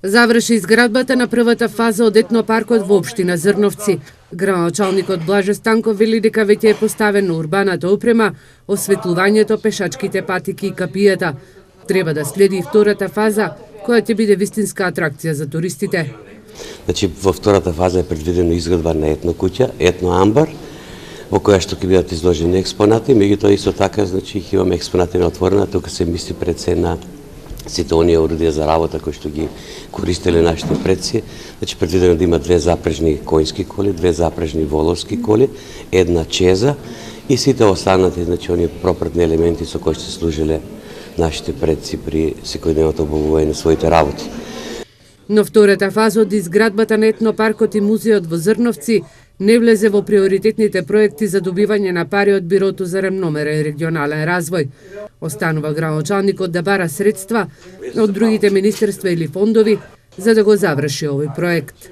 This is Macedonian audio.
Заврши изградбата на првата фаза од етнопаркот во општина Зрновци. Градоначалникот Блаже Станков вели дека веќе е поставена урбаната опрема, осветлувањето, пешачките патики и капијата. Треба да следи и втората фаза, која ќе биде вистинска атракција за туристите. Значи, во втората фаза е предвидено изградба на етно куќа, етно амбар, во која што ќе бидат изложени експонати, меѓутоа исто така, значи, имаме експонати на отворена, тука се мисли пред се на сите оние орудија за работа кои што ги користеле нашите предци. Значи, предвидено да има 2 запрежни коњски коли, 2 запрежни воловски коли, 1 чеза и сите останати, значи, оние пропратни елементи со кои што служиле нашите предци при секојдневното обавување на своите работи. Но втората фаза од изградбата на етнопаркот и музеот во Зрновци не влезе во приоритетните проекти за добивање на пари од Бирото за рамномерен регионален развој. Останува градоначалникот да бара средства од другите министерства или фондови за да го заврши овој проект.